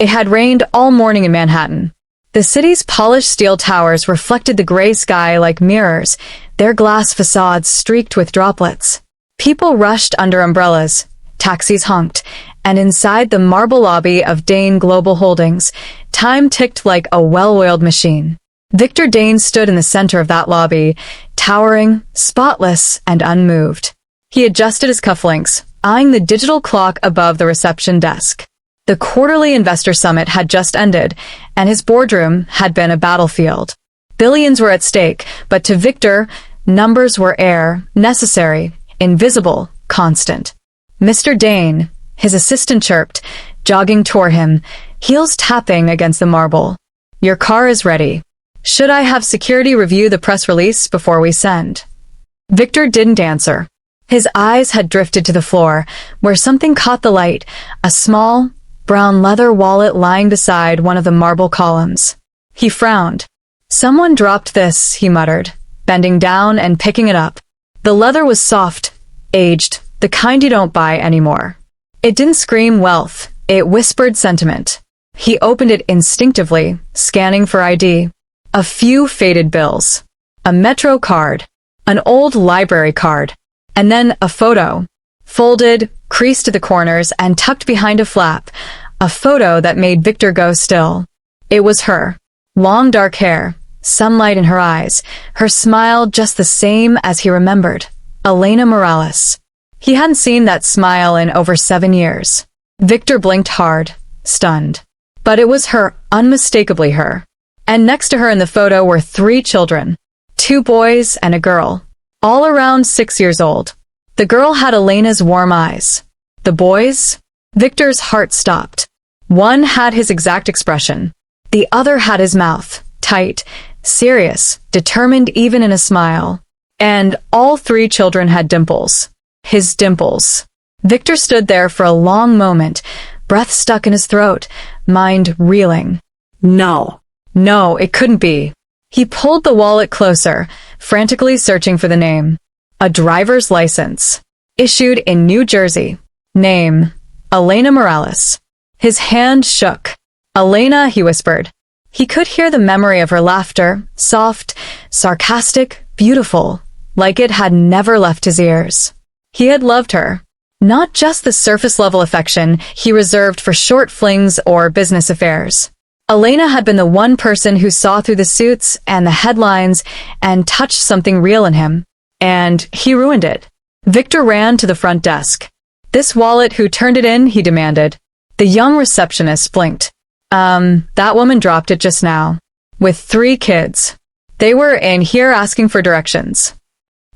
It had rained all morning in Manhattan. The city's polished steel towers reflected the gray sky like mirrors, their glass facades streaked with droplets. People rushed under umbrellas, taxis honked, and inside the marble lobby of Dane Global Holdings, time ticked like a well-oiled machine. Victor Dane stood in the center of that lobby, towering, spotless, and unmoved. He adjusted his cufflinks, eyeing the digital clock above the reception desk. The quarterly investor summit had just ended, and his boardroom had been a battlefield. Billions were at stake, but to Victor, numbers were air, necessary, invisible, constant. Mr. Dane, his assistant chirped, jogging toward him, heels tapping against the marble. Your car is ready. Should I have security review the press release before we send? Victor didn't answer. His eyes had drifted to the floor, where something caught the light, a small, brown leather wallet lying beside one of the marble columns. He frowned. Someone dropped this, he muttered, bending down and picking it up. The leather was soft, aged, the kind you don't buy anymore. It didn't scream wealth, it whispered sentiment. He opened it instinctively, scanning for ID. A few faded bills. A Metro card. An old library card. And then a photo. Folded, creased to the corners, and tucked behind a flap. A photo that made Victor go still. It was her. Long dark hair, sunlight in her eyes, her smile just the same as he remembered. Elena Morales. He hadn't seen that smile in over 7 years. Victor blinked hard, stunned. But it was her, unmistakably her. And next to her in the photo were 3 children. 2 boys and a girl. All around 6 years old. The girl had Elena's warm eyes. The boys? Victor's heart stopped. One had his exact expression. The other had his mouth, tight, serious, determined even in a smile. And all 3 children had dimples. His dimples. Victor stood there for a long moment, breath stuck in his throat, mind reeling. No, it couldn't be. He pulled the wallet closer, frantically searching for the name. A driver's license. Issued in New Jersey. Name. Elena Morales. His hand shook. Elena, he whispered. He could hear the memory of her laughter, soft, sarcastic, beautiful, like it had never left his ears. He had loved her. Not just the surface-level affection he reserved for short flings or business affairs. Elena had been the one person who saw through the suits and the headlines and touched something real in him. And he ruined it. Victor ran to the front desk. This wallet, who turned it in, he demanded. The young receptionist blinked. That woman dropped it just now. With 3 kids. They were in here asking for directions.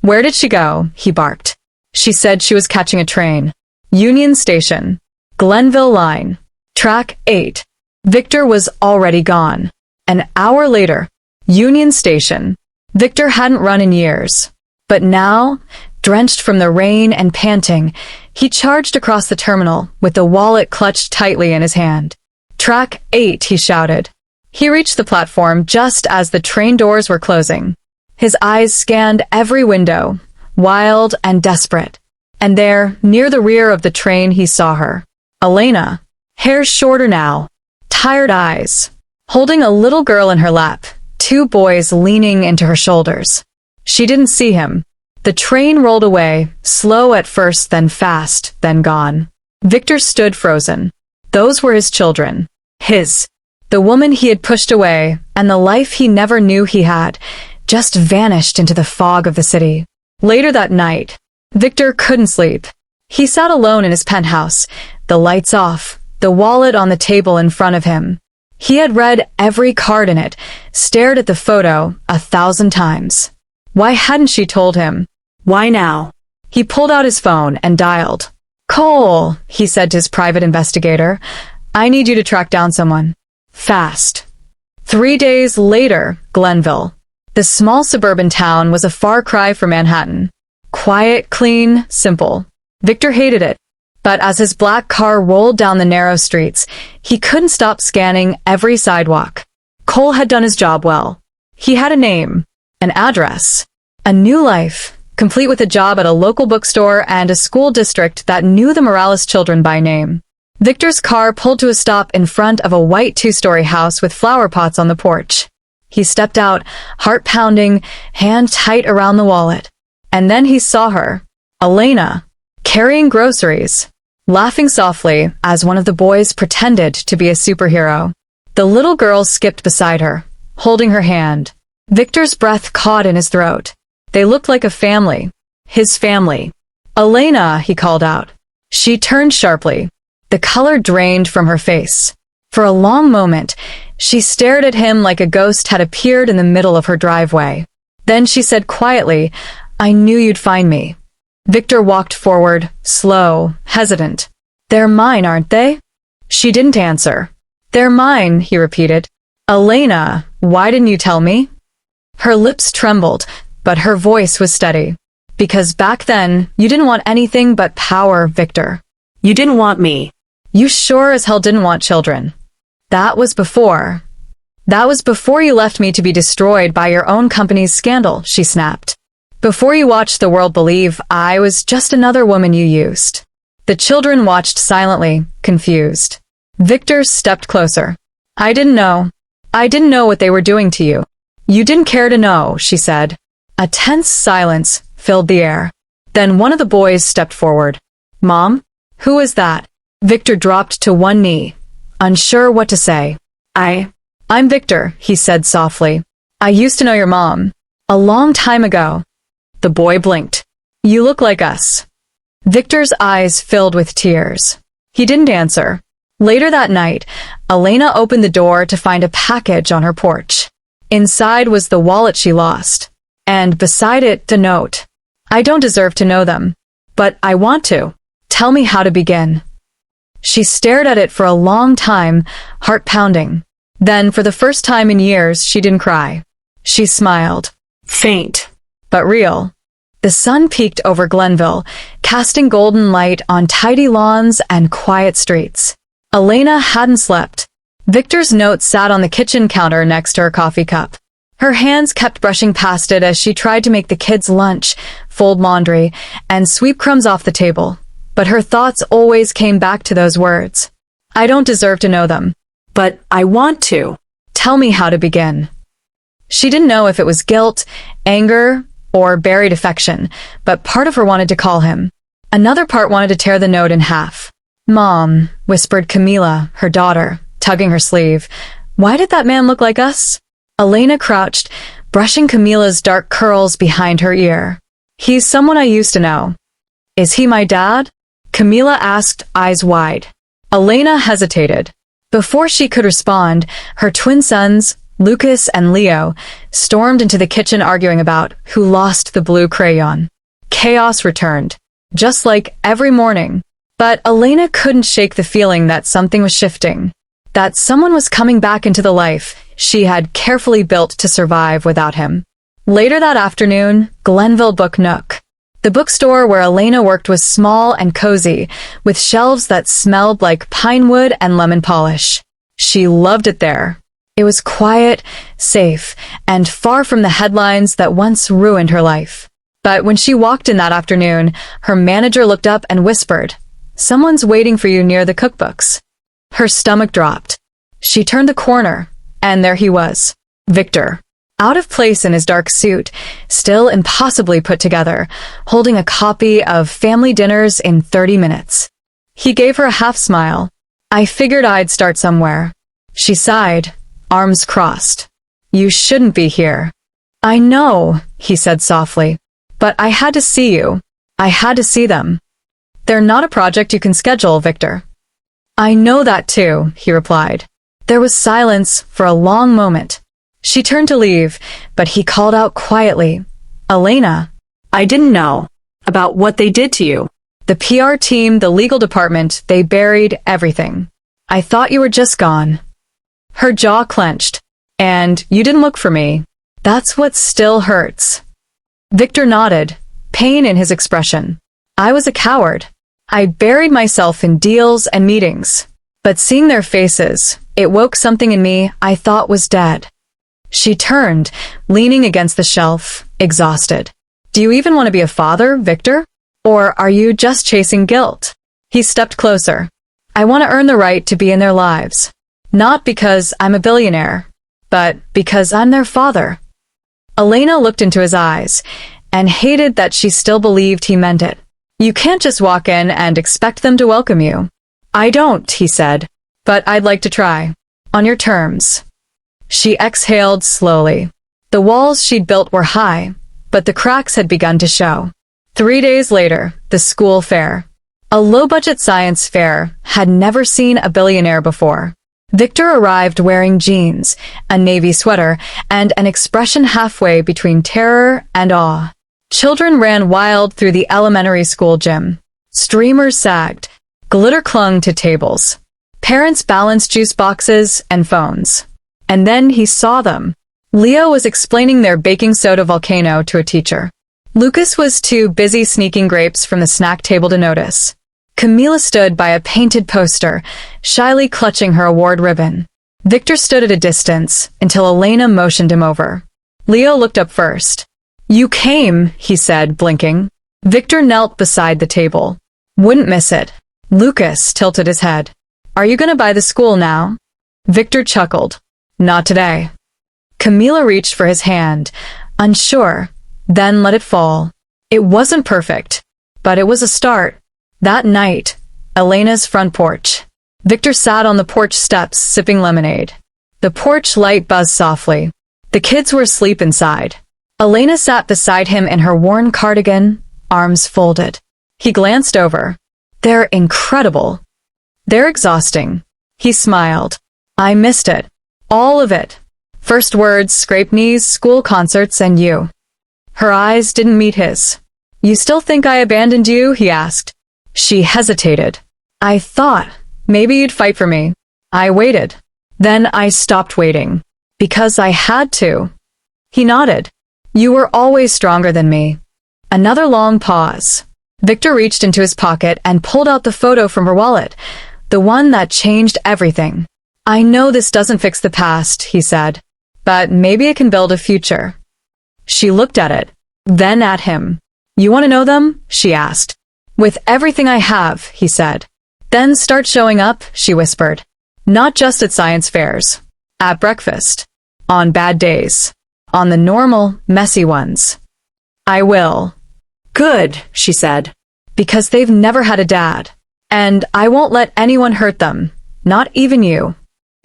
Where did she go? He barked. She said she was catching a train. Union Station. Glenville Line. Track 8. Victor was already gone. An hour later. Union Station. Victor hadn't run in years. But now, drenched from the rain and panting, he charged across the terminal with the wallet clutched tightly in his hand. Track 8, he shouted. He reached the platform just as the train doors were closing. His eyes scanned every window, wild and desperate. And there, near the rear of the train, he saw her. Elena. Hair shorter now. Tired eyes. Holding a little girl in her lap, 2 boys leaning into her shoulders. She didn't see him. The train rolled away, slow at first, then fast, then gone. Victor stood frozen. Those were his children. His. The woman he had pushed away, and the life he never knew he had, just vanished into the fog of the city. Later that night, Victor couldn't sleep. He sat alone in his penthouse, the lights off, the wallet on the table in front of him. He had read every card in it, stared at the photo 1,000 times. Why hadn't she told him? Why now? He pulled out his phone and dialed. Cole, he said to his private investigator, I need you to track down someone. Fast. 3 days later, Glenville. The small suburban town was a far cry from Manhattan. Quiet, clean, simple. Victor hated it. But as his black car rolled down the narrow streets, he couldn't stop scanning every sidewalk. Cole had done his job well. He had a name, an address, a new life, complete with a job at a local bookstore and a school district that knew the Morales children by name. Victor's car pulled to a stop in front of a white two-story house with flower pots on the porch. He stepped out, heart pounding, hand tight around the wallet. And then he saw her, Elena, carrying groceries, laughing softly as one of the boys pretended to be a superhero. The little girl skipped beside her, holding her hand. Victor's breath caught in his throat. They looked like a family. His family. Elena, he called out. She turned sharply. The color drained from her face. For a long moment, she stared at him like a ghost had appeared in the middle of her driveway. Then she said quietly, "I knew you'd find me." Victor walked forward, slow, hesitant. "They're mine, aren't they?" She didn't answer. "They're mine," he repeated. "Elena, why didn't you tell me?" Her lips trembled, but her voice was steady. "Because back then, you didn't want anything but power, Victor. You didn't want me. You sure as hell didn't want children. That was before. That was before you left me to be destroyed by your own company's scandal," she snapped. "Before you watched the world believe I was just another woman you used." The children watched silently, confused. Victor stepped closer. "I didn't know. I didn't know what they were doing to you." "You didn't care to know," she said. A tense silence filled the air. Then one of the boys stepped forward. "Mom? Who is that?" Victor dropped to one knee, unsure what to say. I'm Victor," he said softly. "I used to know your mom. A long time ago." The boy blinked. "You look like us." Victor's eyes filled with tears. He didn't answer. Later that night, Elena opened the door to find a package on her porch. Inside was the wallet she lost. And beside it, the note. "I don't deserve to know them. But I want to. Tell me how to begin." She stared at it for a long time, heart pounding. Then, for the first time in years, she didn't cry. She smiled. Faint. But real. The sun peeked over Glenville, casting golden light on tidy lawns and quiet streets. Elena hadn't slept. Victor's note sat on the kitchen counter next to her coffee cup. Her hands kept brushing past it as she tried to make the kids' lunch, fold laundry, and sweep crumbs off the table. But her thoughts always came back to those words. "I don't deserve to know them. But I want to. Tell me how to begin." She didn't know if it was guilt, anger, or buried affection, but part of her wanted to call him. Another part wanted to tear the note in half. "Mom," whispered Camila, her daughter, tugging her sleeve. "Why did that man look like us?" Elena crouched, brushing Camila's dark curls behind her ear. "He's someone I used to know." "Is he my dad?" Camila asked, eyes wide. Elena hesitated. Before she could respond, her twin sons, Lucas and Leo, stormed into the kitchen arguing about who lost the blue crayon. Chaos returned, just like every morning. But Elena couldn't shake the feeling that something was shifting, that someone was coming back into the life she had carefully built to survive without him. Later that afternoon, Glenville Book Nook. The bookstore where Elena worked was small and cozy, with shelves that smelled like pine wood and lemon polish. She loved it there. It was quiet, safe, and far from the headlines that once ruined her life. But when she walked in that afternoon, her manager looked up and whispered, "Someone's waiting for you near the cookbooks." Her stomach dropped. She turned the corner, and there he was, Victor. Out of place in his dark suit, still impossibly put together, holding a copy of Family Dinners in 30 Minutes. He gave her a half-smile. "I figured I'd start somewhere." She sighed, arms crossed. "You shouldn't be here." "I know," he said softly. "But I had to see you. I had to see them." "They're not a project you can schedule, Victor." "I know that too," he replied. There was silence for a long moment. She turned to leave, but he called out quietly, "Elena." I didn't know about what they did to you. "The PR team, the legal department, they buried everything. I thought you were just gone." Her jaw clenched. "And you didn't look for me. That's what still hurts." Victor nodded, pain in his expression. "I was a coward. I buried myself in deals and meetings. But seeing their faces, it woke something in me I thought was dead." She turned, leaning against the shelf, exhausted. "Do you even want to be a father, Victor? Or are you just chasing guilt?" He stepped closer. I want to earn the right to be in their lives. Not because I'm a billionaire, but because I'm their father. Elena looked into his eyes and hated that she still believed he meant it. You can't just walk in and expect them to welcome you. I don't, he said, but I'd like to try. On your terms. She exhaled slowly. The walls she'd built were high, but the cracks had begun to show. 3 days later, the school fair. A low-budget science fair had never seen a billionaire before. Victor arrived wearing jeans, a navy sweater, and an expression halfway between terror and awe. Children ran wild through the elementary school gym. Streamers sagged. Glitter clung to tables. Parents balanced juice boxes and phones. And then he saw them. Leo was explaining their baking soda volcano to a teacher. Lucas was too busy sneaking grapes from the snack table to notice. Camila stood by a painted poster, shyly clutching her award ribbon. Victor stood at a distance until Elena motioned him over. Leo looked up first. You came, he said, blinking. Victor knelt beside the table. Wouldn't miss it. Lucas tilted his head. Are you going to buy the school now? Victor chuckled. Not today. Camila reached for his hand, unsure, then let it fall. It wasn't perfect, but it was a start. That night, Elena's front porch. Victor sat on the porch steps sipping lemonade. The porch light buzzed softly. The kids were asleep inside. Elena sat beside him in her worn cardigan, arms folded. He glanced over. They're incredible. They're exhausting. He smiled. I missed it. All of it. First words, scraped knees, school concerts, and you. Her eyes didn't meet his. You still think I abandoned you? He asked. She hesitated. I thought maybe you'd fight for me. I waited. Then I stopped waiting. Because I had to. He nodded. You were always stronger than me. Another long pause. Victor reached into his pocket and pulled out the photo from her wallet, the one that changed everything. I know this doesn't fix the past, he said, but maybe it can build a future. She looked at it, then at him. You want to know them? She asked. With everything I have, he said. Then start showing up, she whispered. Not just at science fairs. At breakfast. On bad days. On the normal, messy ones. I will. Good, she said. Because they've never had a dad. And I won't let anyone hurt them. Not even you.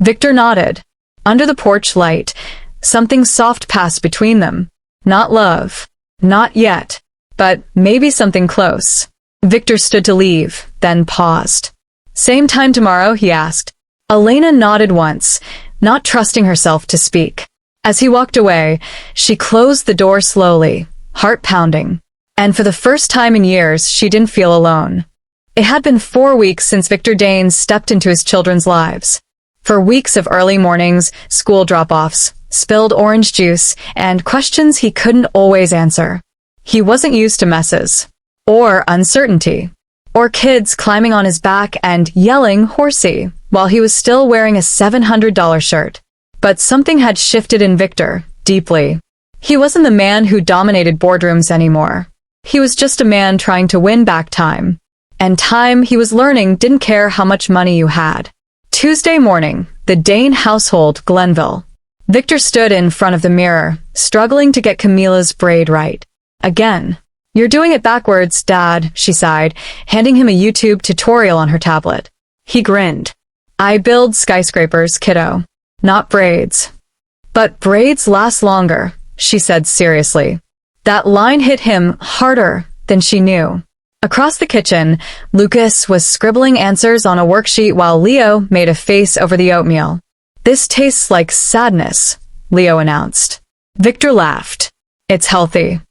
Victor nodded. Under the porch light, something soft passed between them. Not love. Not yet. But maybe something close. Victor stood to leave, then paused. Same time tomorrow, he asked. Elena nodded once, not trusting herself to speak. As he walked away, she closed the door slowly, heart pounding. And for the first time in years, she didn't feel alone. It had been 4 weeks since Victor Dane stepped into his children's lives. For weeks of early mornings, school drop-offs, spilled orange juice, and questions he couldn't always answer. He wasn't used to messes. Or uncertainty. Or kids climbing on his back and yelling horsey while he was still wearing a $700 shirt. But something had shifted in Victor, deeply. He wasn't the man who dominated boardrooms anymore. He was just a man trying to win back time. And time, he was learning, didn't care how much money you had. Tuesday morning, the Dane household, Glenville. Victor stood in front of the mirror, struggling to get Camila's braid right. Again. You're doing it backwards, Dad, she sighed, handing him a YouTube tutorial on her tablet. He grinned. I build skyscrapers, kiddo. Not braids. But braids last longer, she said seriously. That line hit him harder than she knew. Across the kitchen, Lucas was scribbling answers on a worksheet while Leo made a face over the oatmeal. This tastes like sadness, Leo announced. Victor laughed. It's healthy.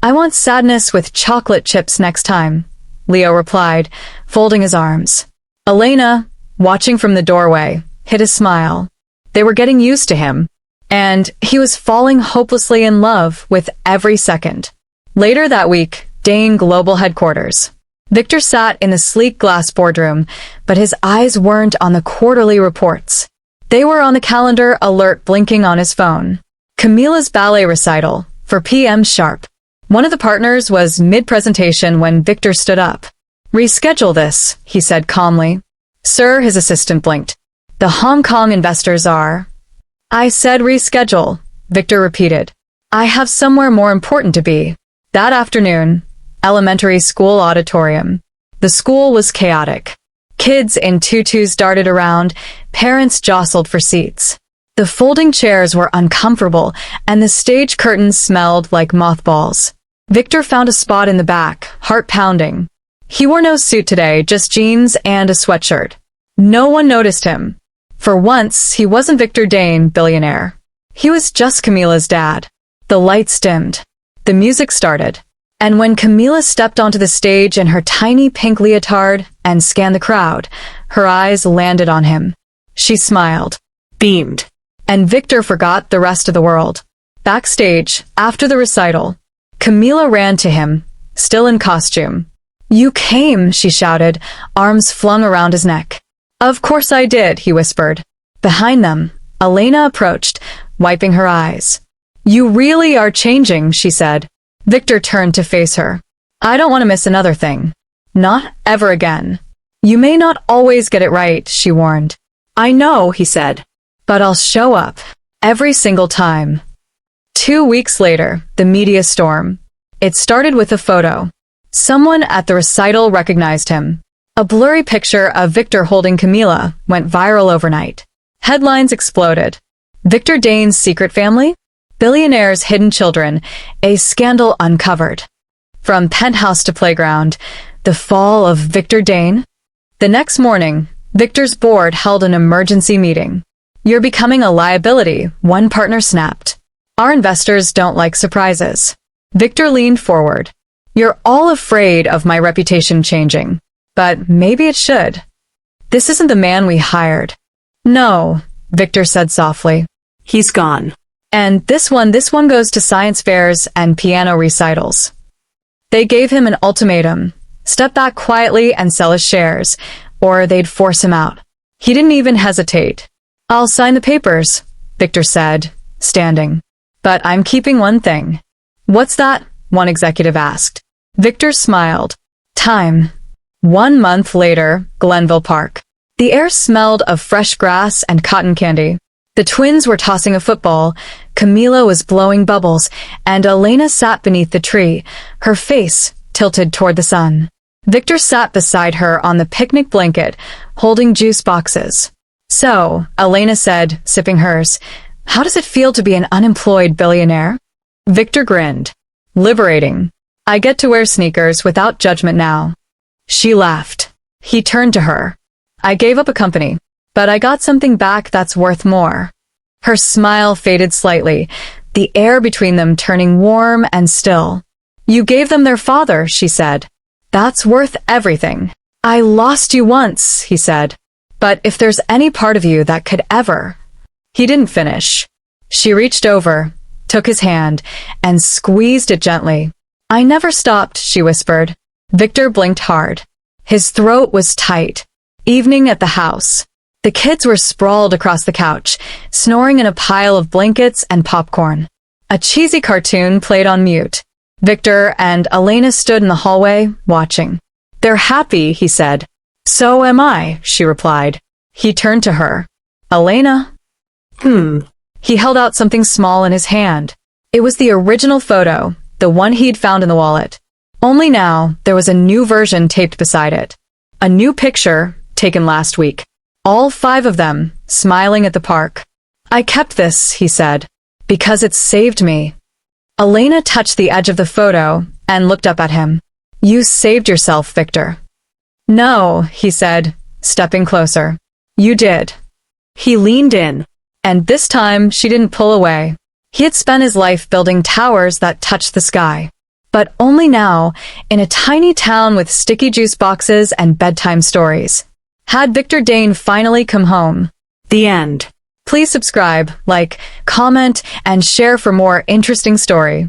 I want sadness with chocolate chips next time, Leo replied, folding his arms. Elena, watching from the doorway, hid a smile. They were getting used to him, and he was falling hopelessly in love with every second. Later that week, Dane Global Headquarters. Victor sat in the sleek glass boardroom, but his eyes weren't on the quarterly reports. They were on the calendar alert blinking on his phone. Camila's ballet recital, for PM sharp. One of the partners was mid-presentation when Victor stood up. Reschedule this, he said calmly. Sir, his assistant blinked. The Hong Kong investors are. I said reschedule, Victor repeated. I have somewhere more important to be. That afternoon, elementary school auditorium. The school was chaotic. Kids in tutus darted around, parents jostled for seats. The folding chairs were uncomfortable, and the stage curtains smelled like mothballs. Victor found a spot in the back, heart pounding. He wore no suit today, just jeans and a sweatshirt. No one noticed him. For once, he wasn't Victor Dane, billionaire. He was just Camila's dad. The lights dimmed. The music started. And when Camila stepped onto the stage in her tiny pink leotard and scanned the crowd, her eyes landed on him. She smiled. Beamed. And Victor forgot the rest of the world. Backstage, after the recital, Camila ran to him, still in costume. You came, she shouted, arms flung around his neck. Of course I did, he whispered. Behind them, Elena approached, wiping her eyes. You really are changing, she said. Victor turned to face her. I don't want to miss another thing. Not ever again. You may not always get it right, she warned. I know, he said. But I'll show up. Every single time. 2 weeks later, the media storm. It started with a photo. Someone at the recital recognized him. A blurry picture of Victor holding Camila went viral overnight. Headlines exploded. Victor Dane's secret family? Billionaire's hidden children, a scandal uncovered. From penthouse to playground, the fall of Victor Dane. The next morning, Victor's board held an emergency meeting. You're becoming a liability, one partner snapped. Our investors don't like surprises. Victor leaned forward. You're all afraid of my reputation changing. But maybe it should. This isn't the man we hired. No, Victor said softly. He's gone. And this one goes to science fairs and piano recitals. They gave him an ultimatum. Step back quietly and sell his shares, or they'd force him out. He didn't even hesitate. I'll sign the papers, Victor said, standing. But I'm keeping one thing. What's that? One executive asked. Victor smiled. Time. 1 month later, Glenville Park. The air smelled of fresh grass and cotton candy. The twins were tossing a football, Camila was blowing bubbles, and Elena sat beneath the tree, her face tilted toward the sun. Victor sat beside her on the picnic blanket, holding juice boxes. So, Elena said, sipping hers, how does it feel to be an unemployed billionaire? Victor grinned. Liberating. I get to wear sneakers without judgment now. She laughed. He turned to her. I gave up a company, but I got something back that's worth more. Her smile faded slightly, the air between them turning warm and still. You gave them their father, she said. That's worth everything. I lost you once, he said. But if there's any part of you that could ever... He didn't finish. She reached over, took his hand, and squeezed it gently. I never stopped, she whispered. Victor blinked hard. His throat was tight. Evening at the house. The kids were sprawled across the couch, snoring in a pile of blankets and popcorn. A cheesy cartoon played on mute. Victor and Elena stood in the hallway, watching. They're happy, he said. So am I, she replied. He turned to her. Elena? He held out something small in his hand. It was the original photo, the one he'd found in the wallet. Only now, there was a new version taped beside it. A new picture, taken last week. All 5 of them, smiling at the park. I kept this, he said, because it saved me. Elena touched the edge of the photo and looked up at him. You saved yourself, Victor. No, he said, stepping closer. You did. He leaned in. And this time, she didn't pull away. He had spent his life building towers that touched the sky. But only now, in a tiny town with sticky juice boxes and bedtime stories. Had Victor Dane finally come home? The end. Please subscribe, like, comment, and share for more interesting story.